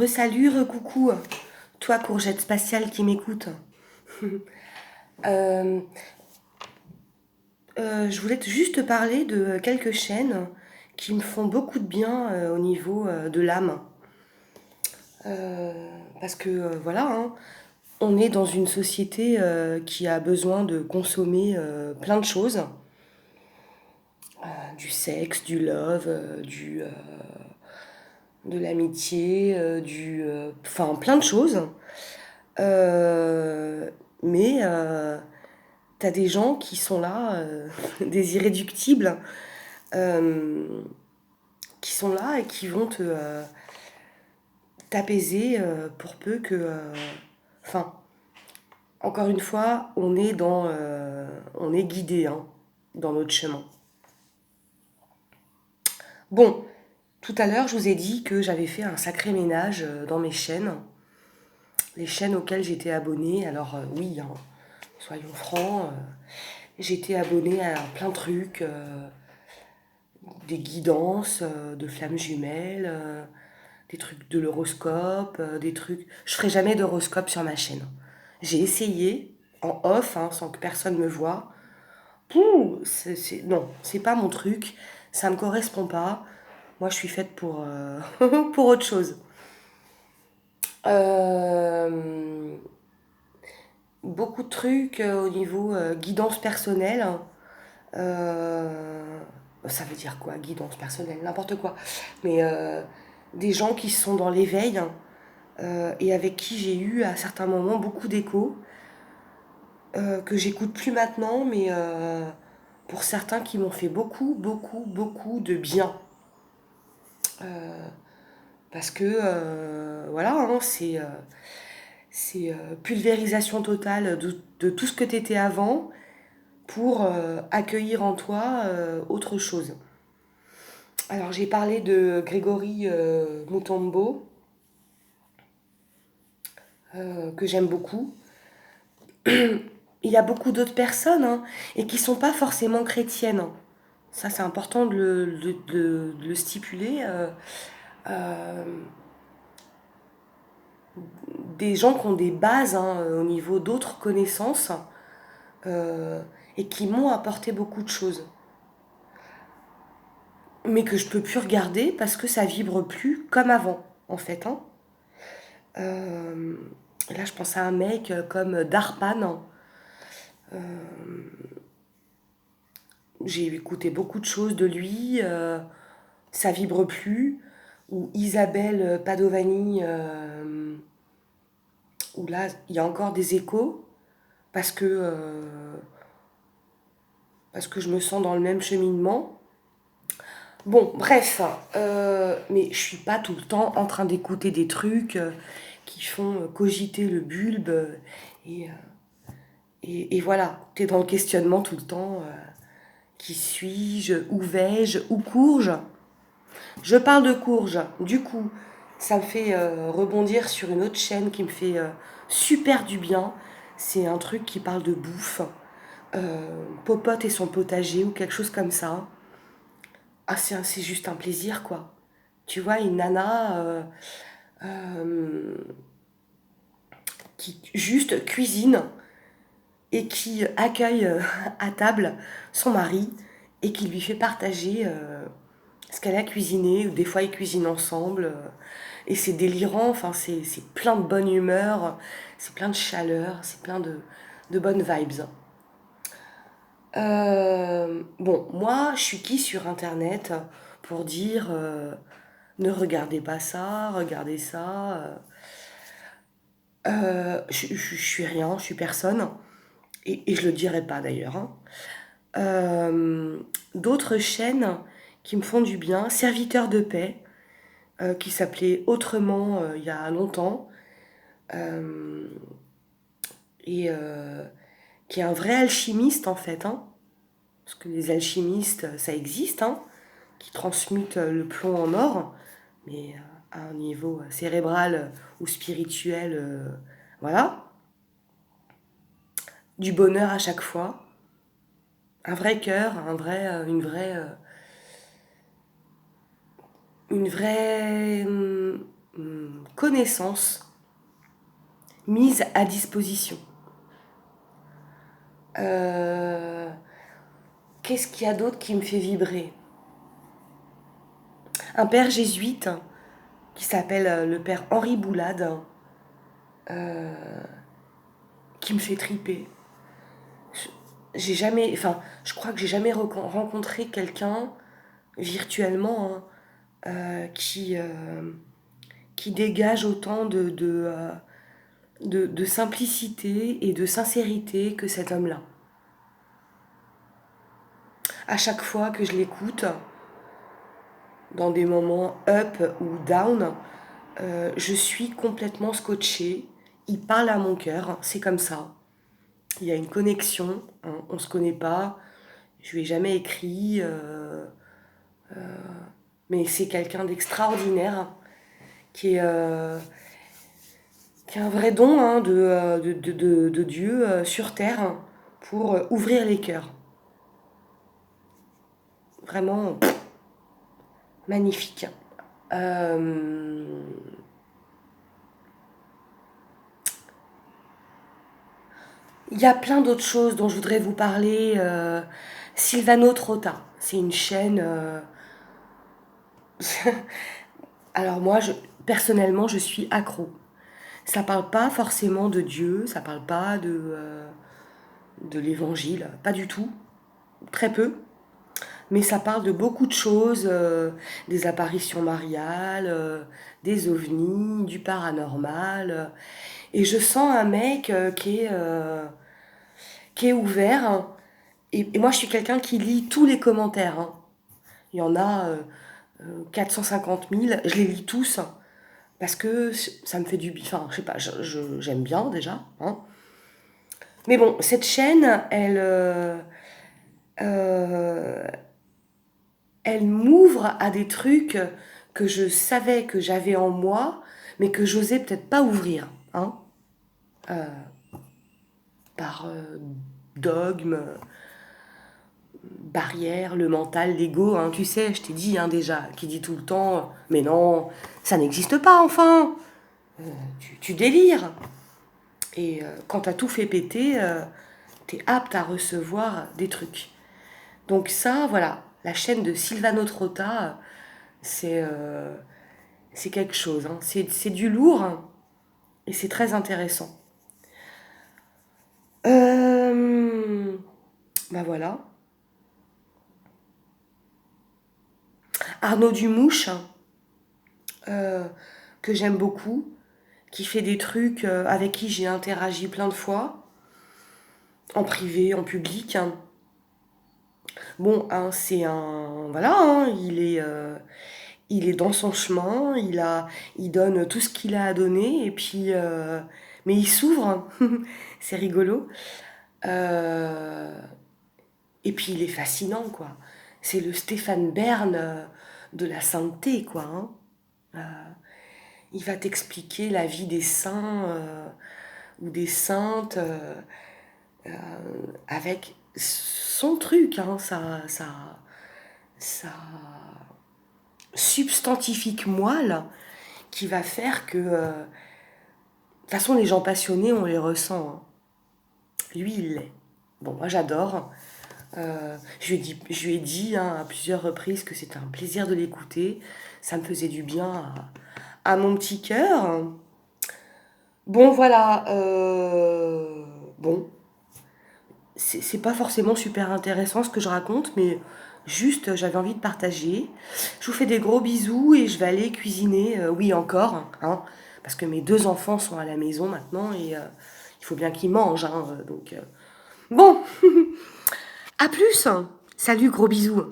Salut, coucou, toi courgette spatiale qui m'écoute. Euh, je voulais juste te parler de quelques chaînes qui me font beaucoup de bien au niveau de l'âme. Parce que voilà, on est dans une société qui a besoin de consommer plein de choses. Du sexe, du love, de l'amitié, enfin plein de choses. Euh, mais t'as des gens qui sont là, des irréductibles, euh, qui sont là et qui vont t'apaiser pour peu que... Enfin, encore une fois, on est guidé dans notre chemin. Bon, tout à l'heure, je vous ai dit que j'avais fait un sacré ménage dans mes chaînes, les chaînes auxquelles j'étais abonnée. Alors oui, soyons francs, j'étais abonnée à plein de trucs, des guidances, de flammes jumelles, des trucs de l'horoscope, des trucs. Je ferai jamais d'horoscope sur ma chaîne. J'ai essayé en off, sans que personne me voie. Pouh, non, c'est pas mon truc. Ça me correspond pas. Moi, je suis faite pour pour autre chose. Euh, Beaucoup de trucs au niveau guidance personnelle. Euh, Ça veut dire quoi, guidance personnelle, n'importe quoi. Mais des gens qui sont dans l'éveil et avec qui j'ai eu à certains moments beaucoup d'échos, que j'écoute plus maintenant, mais pour certains qui m'ont fait beaucoup, beaucoup, beaucoup de bien. Parce que, voilà, c'est pulvérisation totale de tout ce que tu étais avant pour accueillir en toi autre chose. Alors j'ai parlé de Grégory Mutombo, que j'aime beaucoup. Il y a beaucoup d'autres personnes et qui ne sont pas forcément chrétiennes. Ça, c'est important de le stipuler. Euh, des gens qui ont des bases au niveau d'autres connaissances euh, et qui m'ont apporté beaucoup de choses. Mais que je peux plus regarder parce que ça vibre plus comme avant, en fait. Euh, Là, je pense à un mec comme Darpan. J'ai écouté beaucoup de choses de lui. Ça vibre plus. Ou Isabelle Padovani, où là, il y a encore des échos parce que je me sens dans le même cheminement. Bon, bref, mais je suis pas tout le temps en train d'écouter des trucs qui font cogiter le bulbe et, et voilà, t'es dans le questionnement tout le temps. Qui suis-je? Où vais-je? Où cours-je? Je parle de courge. Du coup, ça me fait rebondir sur une autre chaîne qui me fait super du bien. C'est un truc qui parle de bouffe. Popote et son potager ou quelque chose comme ça. Ah, c'est juste un plaisir, quoi. Tu vois, une nana euh, qui juste cuisine et qui accueille à table son mari et qui lui fait partager ce qu'elle a cuisiné, ou des fois ils cuisinent ensemble, et c'est délirant, enfin c'est plein de bonne humeur, c'est plein de chaleur, c'est plein de bonnes vibes. Bon, moi je suis qui sur internet pour dire ne regardez pas ça, regardez ça. Je suis rien, je suis personne, et je le dirai pas d'ailleurs. Euh, D'autres chaînes qui me font du bien, Serviteurs de paix, qui s'appelait autrement il y a longtemps, euh, et qui est un vrai alchimiste en fait, parce que les alchimistes, ça existe, qui transmutent le plomb en or, mais à un niveau cérébral ou spirituel, voilà, du bonheur à chaque fois, un vrai cœur, une vraie connaissances mises à disposition. Qu'est-ce qu'il y a d'autre qui me fait vibrer? Un père jésuite qui s'appelle le père Henri Boulade, qui me fait triper. J'ai jamais, enfin, je crois que j'ai jamais rencontré quelqu'un virtuellement, hein, qui dégage autant de simplicité et de sincérité que cet homme-là. À chaque fois que je l'écoute, dans des moments up ou down, je suis complètement scotchée. Il parle à mon cœur, c'est comme ça. Il y a une connexion, hein, on ne se connaît pas, je lui ai jamais écrit, mais c'est quelqu'un d'extraordinaire qui est, qui a un vrai don, hein, de Dieu sur terre pour ouvrir les cœurs. Vraiment magnifique. Euh, Il y a plein d'autres choses dont je voudrais vous parler. Silvano Trotta, c'est une chaîne. Alors moi, personnellement, je suis accro. Ça parle pas forcément de Dieu, ça parle pas de l'évangile, pas du tout, très peu. Mais ça parle de beaucoup de choses, des apparitions mariales, des ovnis, du paranormal. Et je sens un mec qui est ouvert, hein. Et moi, je suis quelqu'un qui lit tous les commentaires, hein. Il y en a 450 000, je les lis tous, hein, parce que ça me fait du bien. Enfin, je sais pas, j'aime bien déjà, hein. Mais bon, cette chaîne, euh, elle m'ouvre à des trucs que je savais que j'avais en moi, mais que j'osais peut-être pas ouvrir, hein, par dogme, barrière, le mental, l'ego, hein, tu sais, je t'ai dit, hein, déjà, qui dit tout le temps, mais non, ça n'existe pas, enfin, tu délires. Et quand t'as tout fait péter, t'es apte à recevoir des trucs. Donc ça, voilà, la chaîne de Silvano Trotta, c'est c'est quelque chose, hein. C'est du lourd, hein, et c'est très intéressant. Bah voilà. Arnaud Dumouche, euh, que j'aime beaucoup, qui fait des trucs avec qui j'ai interagi plein de fois, en privé, en public, hein. Bon, hein, c'est un... Voilà, hein, il est dans son chemin, il donne tout ce qu'il a à donner, et puis... mais il s'ouvre, hein. C'est rigolo. Euh, et puis il est fascinant, quoi. C'est le Stéphane Bern de la sainteté, quoi, hein. Il va t'expliquer la vie des saints ou des saintes avec son truc, hein, sa substantifique moelle qui va faire que... de toute façon, les gens passionnés, on les ressent, hein. Lui, il l'est. Bon, moi, j'adore. Je lui ai dit, hein, à plusieurs reprises que c'était un plaisir de l'écouter. Ça me faisait du bien à mon petit cœur. Bon, voilà. Bon, c'est pas forcément super intéressant ce que je raconte, mais juste j'avais envie de partager. Je vous fais des gros bisous et je vais aller cuisiner, oui encore, hein, parce que mes deux enfants sont à la maison maintenant et il faut bien qu'ils mangent, hein, donc bon, à plus, hein. Salut, gros bisous.